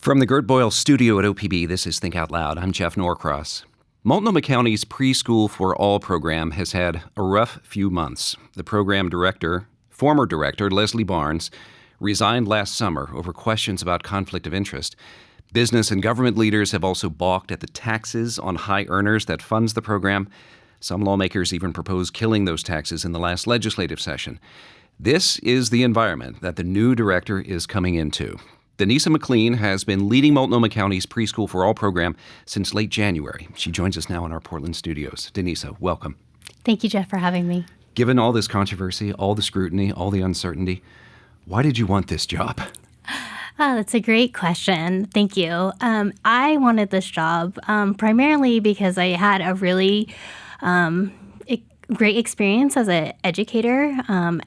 From the Gert Boyle studio at OPB, this is Think Out Loud. I'm Jeff Norcross. Multnomah County's Preschool for All program has had a rough few months. The program director, former director Leslie Barnes, resigned last summer over questions about conflict of interest. Business and government leaders have also balked at the taxes on high earners that funds the program. Some lawmakers even proposed killing those taxes in the last legislative session. This is the environment that the new director is coming into. Danisa McLean has been leading Multnomah County's Preschool for All program since late January. She joins us now in our Portland studios. Danisa, welcome. Thank you, Jeff, for having me. Given all this controversy, all the scrutiny, all the uncertainty, why did you want this job? That's a great question. Thank you. I wanted this job primarily because I had a really great experience as an educator.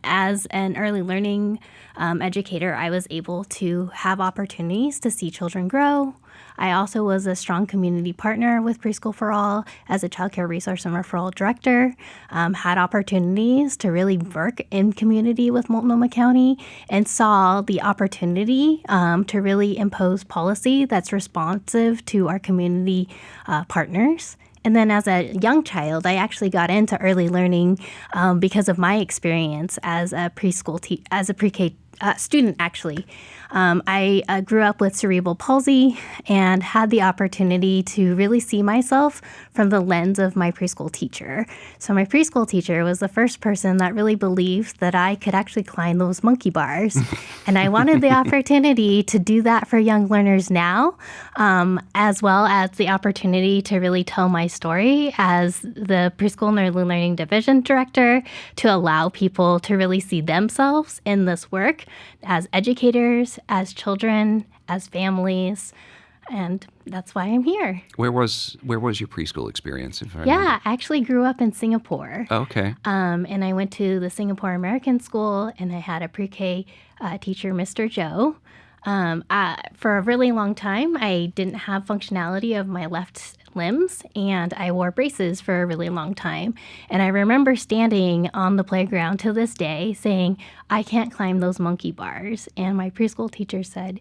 As an early learning educator, I was able to have opportunities to see children grow. I also was a strong community partner with Preschool for All as a child care resource and referral director, had opportunities to really work in community with Multnomah County, and saw the opportunity to really impose policy that's responsive to our community partners. And then as a young child, I actually got into early learning because of my experience as a preschool as a pre-K student, actually. I grew up with cerebral palsy and had the opportunity to really see myself from the lens of my preschool teacher. So my preschool teacher was the first person that really believed that I could actually climb those monkey bars. And I wanted the opportunity to do that for young learners now, as well as the opportunity to really tell my story as the Preschool and Early Learning Division Director, to allow people to really see themselves in this work as educators, as children, as families, and that's why I'm here. Where was your preschool experience? I actually grew up in Singapore. Okay. And I went to the Singapore American School, and I had a pre-K teacher, Mr. Joe. For a really long time, I didn't have functionality of my left limbs, and I wore braces for a really long time. And I remember standing on the playground to this day saying, I can't climb those monkey bars. And my preschool teacher said,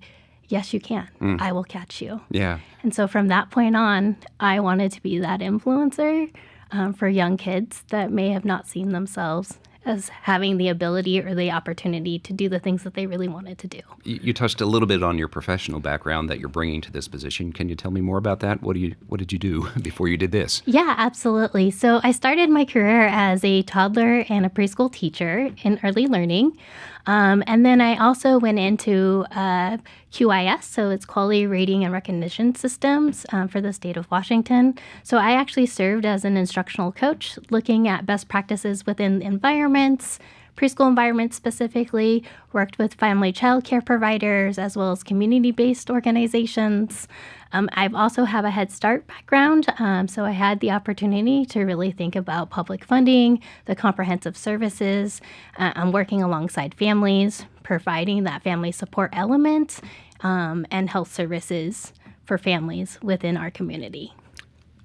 yes, you can. I will catch you. Yeah. And so from that point on, I wanted to be that influencer for young kids that may have not seen themselves as having the ability or the opportunity to do the things that they really wanted to do. You touched a little bit on your professional background that you're bringing to this position. Can you tell me more about that? What did you do before you did this? Yeah, absolutely. So I started my career as a toddler and a preschool teacher in early learning. And then I also went into QIS, so it's Quality Rating and Recognition Systems for the state of Washington. So I actually served as an instructional coach, looking at best practices within environments, preschool environments specifically, worked with family child care providers as well as community-based organizations. I've also have a Head Start background, so I had the opportunity to really think about public funding, the comprehensive services. I'm working alongside families, providing that family support element, and health services for families within our community.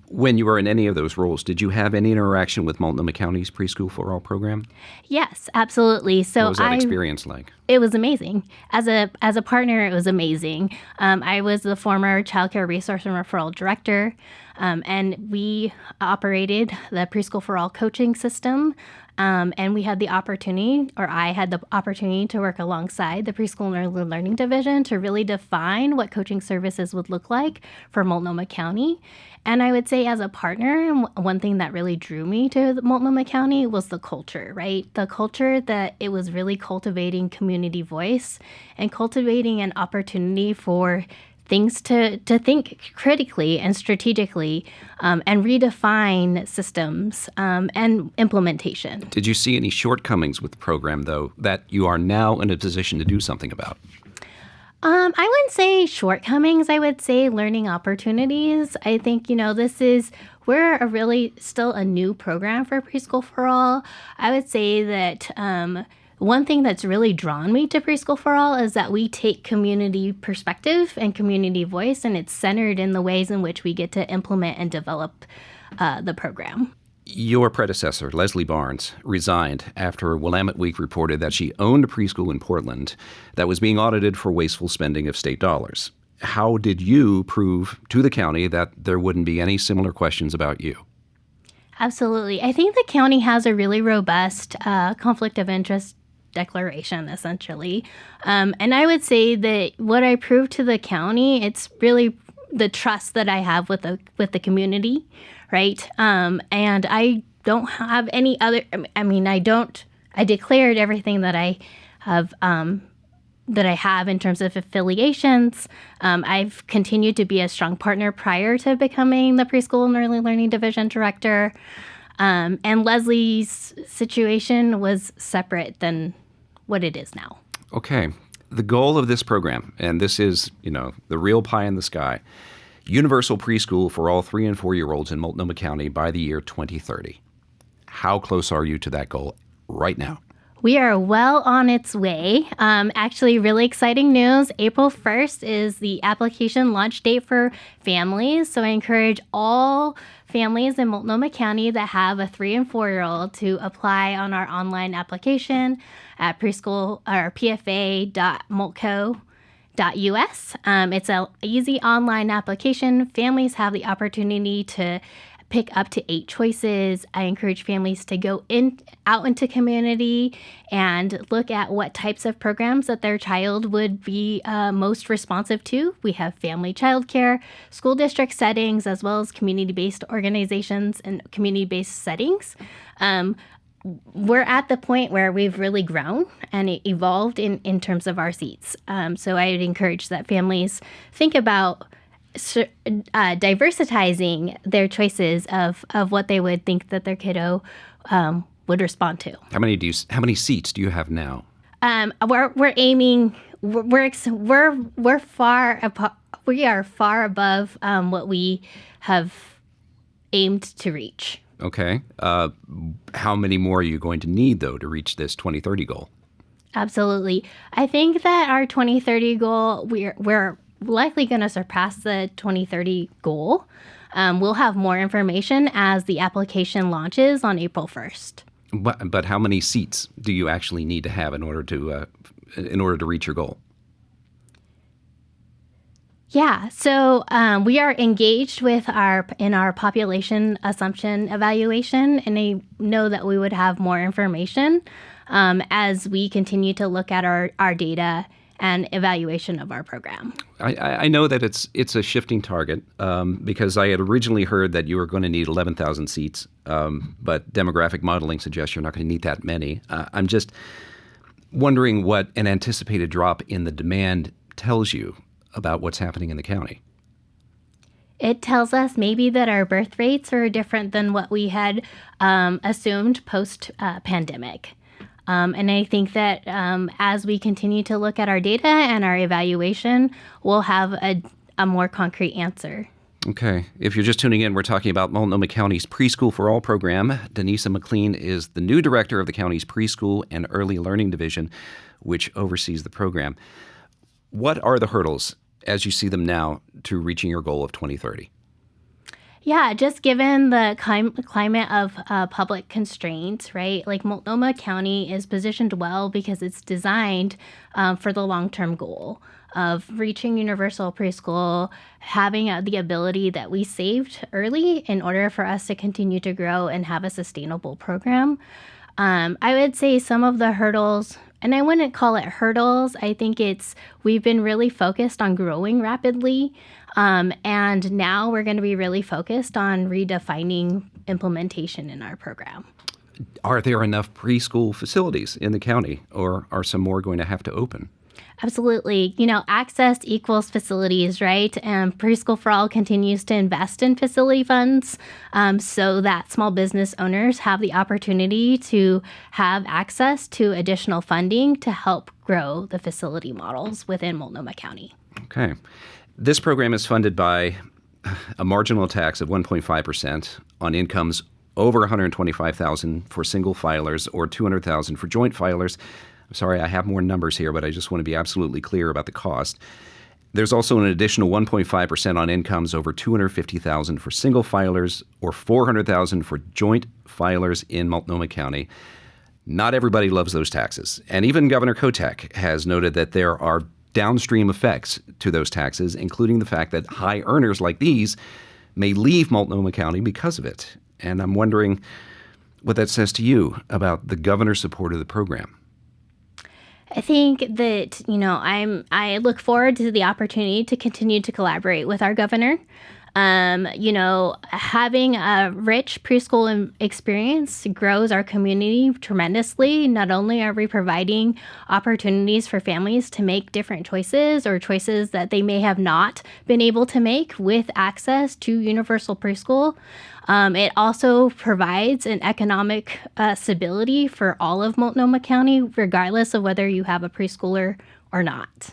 When you were in any of those roles, did you have any interaction with Multnomah County's Preschool for All program? Yes, absolutely. So what was that experience like? It was amazing. As a partner, it was amazing. I was the former child care resource and referral director, and we operated the Preschool for All coaching system. And we had the opportunity, or I had the opportunity, to work alongside the Preschool and Early Learning Division to really define what coaching services would look like for Multnomah County. And I would say as a partner, one thing that really drew me to Multnomah County was the culture, right? The culture that it was really cultivating community voice and cultivating an opportunity for things to think critically and strategically and redefine systems and implementation. Did you see any shortcomings with the program, though, that you are now in a position to do something about? I wouldn't say shortcomings. I would say learning opportunities. I think, we're a really still a new program for Preschool for All. I would say that one thing that's really drawn me to Preschool for All is that we take community perspective and community voice, and it's centered in the ways in which we get to implement and develop the program. Your predecessor, Leslie Barnes, resigned after Willamette Week reported that she owned a preschool in Portland that was being audited for wasteful spending of state dollars. how did you prove to the county that there wouldn't be any similar questions about you? Absolutely. I think the county has a really robust conflict of interest declaration, essentially. And I would say that what I proved to the county, it's really the trust that I have with the community, right? And I don't have any other. I declared everything that I have. That I have in terms of affiliations. I've continued to be a strong partner prior to becoming the Preschool and Early Learning Division Director. And Leslie's situation was separate than what it is now. Okay. The goal of this program, and this is, the real pie in the sky, universal preschool for all 3 and 4-year-olds in Multnomah County by the year 2030. How close are you to that goal right now? We are well on its way. Actually, really exciting news. April 1st is the application launch date for families. So I encourage all families in Multnomah County that have a 3 and 4-year-old to apply on our online application at preschool or pfa.multco.us. It's an easy online application. Families have the opportunity to pick up to 8 choices. I encourage families to go out into community and look at what types of programs that their child would be most responsive to. We have family childcare, school district settings, as well as community-based organizations and community-based settings. We're at the point where we've really grown and evolved in terms of our seats. So I would encourage that families think about diversitizing their choices of what they would think that their kiddo would respond to. How many seats do you have now? We're aiming. We're far above. We are far above what we have aimed to reach. Okay. How many more are you going to need, though, to reach this 2030 goal? Absolutely. I think that our 2030 goal, we're likely going to surpass the 2030 goal. We'll have more information as the application launches on April 1st. But how many seats do you actually need to have in order to reach your goal? Yeah, so we are engaged in our population assumption evaluation, and I know that we would have more information as we continue to look at our data and evaluation of our program. I know that it's a shifting target because I had originally heard that you were going to need 11,000 seats, but demographic modeling suggests you're not going to need that many. I'm just wondering what an anticipated drop in the demand tells you about what's happening in the county. It tells us maybe that our birth rates are different than what we had assumed post-pandemic. And I think that as we continue to look at our data and our evaluation, we'll have a more concrete answer. Okay. If you're just tuning in, we're talking about Multnomah County's Preschool for All program. Danisa McLean is the new director of the county's Preschool and Early Learning Division, which oversees the program. What are the hurdles, as you see them now, to reaching your goal of 2030? Yeah, just given the climate of public constraints, right? Like Multnomah County is positioned well because it's designed for the long-term goal of reaching universal preschool, having the ability that we saved early in order for us to continue to grow and have a sustainable program. I would say some of the hurdles, and I wouldn't call it hurdles. I think we've been really focused on growing rapidly. And now we're going to be really focused on redefining implementation in our program. Are there enough preschool facilities in the county, or are some more going to have to open? Absolutely. Access equals facilities, right? And Preschool for All continues to invest in facility funds so that small business owners have the opportunity to have access to additional funding to help grow the facility models within Multnomah County. Okay. This program is funded by a marginal tax of 1.5% on incomes over $125,000 for single filers or $200,000 for joint filers. I'm sorry, I have more numbers here, but I just want to be absolutely clear about the cost. There's also an additional 1.5% on incomes over $250,000 for single filers or $400,000 for joint filers in Multnomah County. Not everybody loves those taxes. And even Governor Kotek has noted that there are downstream effects to those taxes, including the fact that high earners like these may leave Multnomah County because of it. And I'm wondering what that says to you about the governor's support of the program. I think that, I look forward to the opportunity to continue to collaborate with our governor. Having a rich preschool experience grows our community tremendously. Not only are we providing opportunities for families to make different choices or choices that they may have not been able to make with access to universal preschool, it also provides an economic stability for all of Multnomah County, regardless of whether you have a preschooler or not.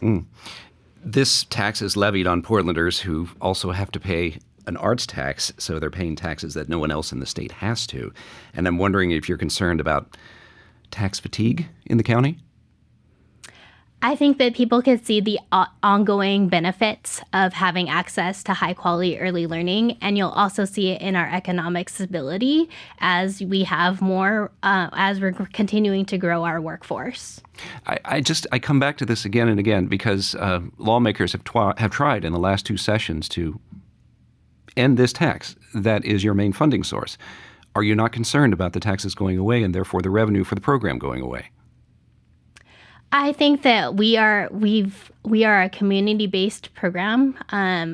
This tax is levied on Portlanders who also have to pay an arts tax, so they're paying taxes that no one else in the state has to. And I'm wondering if you're concerned about tax fatigue in the county? I think that people could see the ongoing benefits of having access to high quality early learning, and you'll also see it in our economic stability as we have more, as we're continuing to grow our workforce. I come back to this again and again because lawmakers have tried in the last two sessions to end this tax that is your main funding source. Are you not concerned about the taxes going away and therefore the revenue for the program going away? I think that we are a community-based program.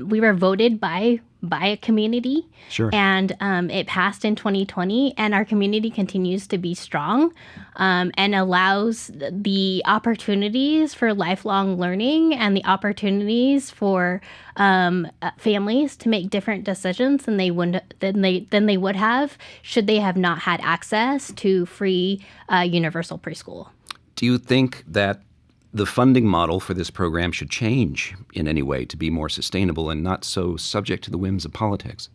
We were voted by a community, sure, and it passed in 2020. And our community continues to be strong, and allows the opportunities for lifelong learning and the opportunities for families to make different decisions than they would have should they have not had access to free universal preschool. Do you think that the funding model for this program should change in any way to be more sustainable and not so subject to the whims of politics?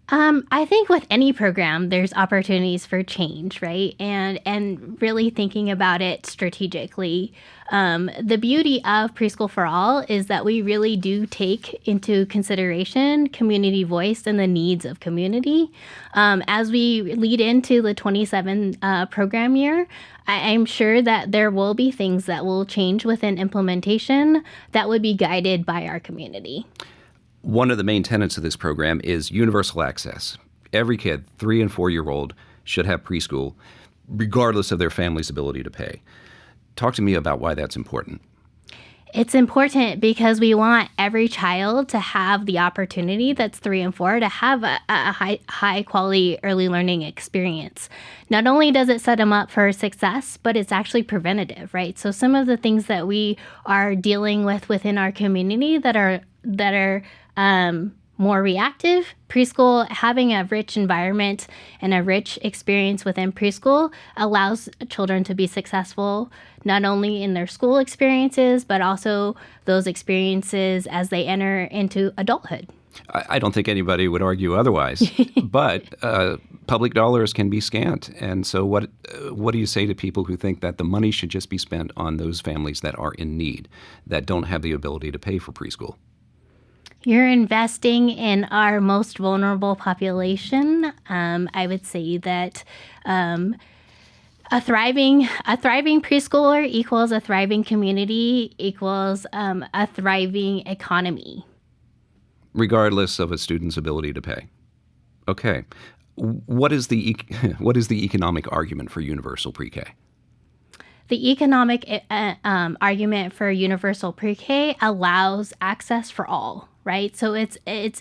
I think with any program, there's opportunities for change, right? And really thinking about it strategically. The beauty of Preschool for All is that we really do take into consideration community voice and the needs of community. As we lead into the 27 program year, I'm sure that there will be things that will change within implementation that would be guided by our community. One of the main tenets of this program is universal access. Every kid, 3 and 4-year-old, should have preschool, regardless of their family's ability to pay. Talk to me about why that's important. It's important because we want every child to have the opportunity that's 3 and 4 to have a high quality early learning experience. Not only does it set them up for success, but it's actually preventative, right? So some of the things that we are dealing with within our community that are more reactive, preschool, having a rich environment and a rich experience within preschool allows children to be successful not only in their school experiences, but also those experiences as they enter into adulthood. I don't think anybody would argue otherwise, but public dollars can be scant. And so what do you say to people who think that the money should just be spent on those families that are in need, that don't have the ability to pay for preschool? You're investing in our most vulnerable population. I would say that a thriving preschooler equals a thriving community equals a thriving economy, regardless of a student's ability to pay. Okay, what is the economic argument for universal pre-K? The economic argument for universal pre-K allows access for all. Right? So it's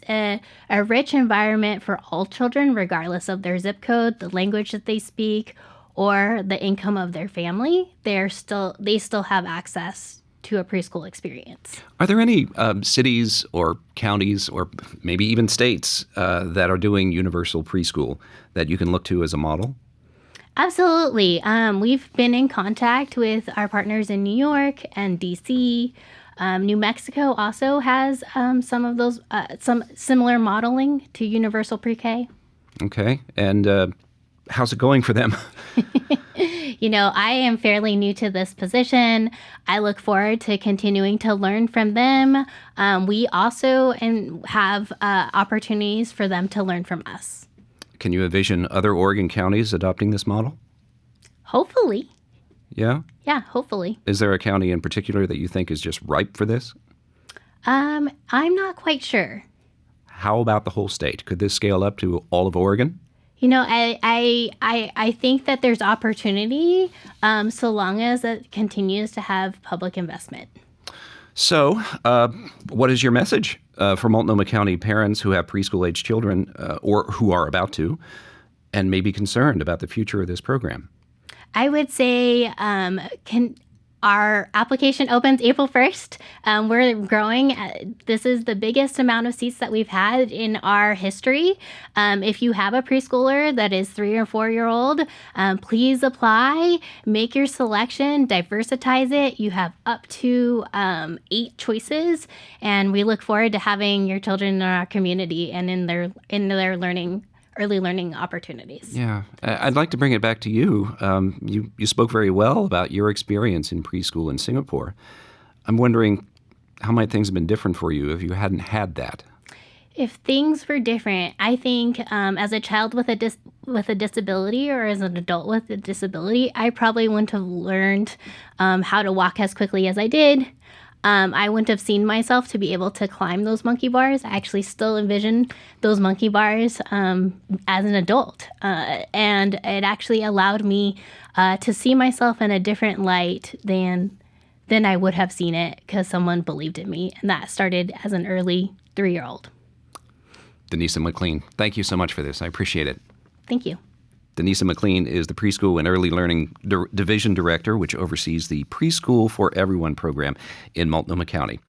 a rich environment for all children, regardless of their zip code, the language that they speak, or the income of their family. They still have access to a preschool experience. Are there any cities or counties or maybe even states that are doing universal preschool that you can look to as a model? Absolutely. We've been in contact with our partners in New York and DC. New Mexico also has some of those, some similar modeling to universal pre-K. Okay. And how's it going for them? I am fairly new to this position. I look forward to continuing to learn from them. We also have opportunities for them to learn from us. Can you envision other Oregon counties adopting this model? Hopefully. Yeah? Yeah, hopefully. Is there a county in particular that you think is just ripe for this? I'm not quite sure. How about the whole state? Could this scale up to all of Oregon? I think that there's opportunity so long as it continues to have public investment. So, what is your message for Multnomah County parents who have preschool-age children or who are about to and may be concerned about the future of this program? I would say our application opens April 1st. We're growing. This is the biggest amount of seats that we've had in our history. If you have a preschooler that is 3 or 4-year-old, please apply, make your selection, diversitize it. You have up to 8 choices, and we look forward to having your children in our community and in their early learning opportunities. Yeah, I'd like to bring it back to you. You spoke very well about your experience in preschool in Singapore. I'm wondering, how might things have been different for you if you hadn't had that? If things were different, I think as a child with a disability or as an adult with a disability, I probably wouldn't have learned how to walk as quickly as I did. I wouldn't have seen myself to be able to climb those monkey bars. I actually still envision those monkey bars as an adult. And it actually allowed me to see myself in a different light than I would have seen it because someone believed in me. And that started as an early 3-year-old. Danisa McLean, thank you so much for this. I appreciate it. Thank you. Danisa McLean is the Preschool and Early Learning Division Director, which oversees the Preschool for Everyone program in Multnomah County.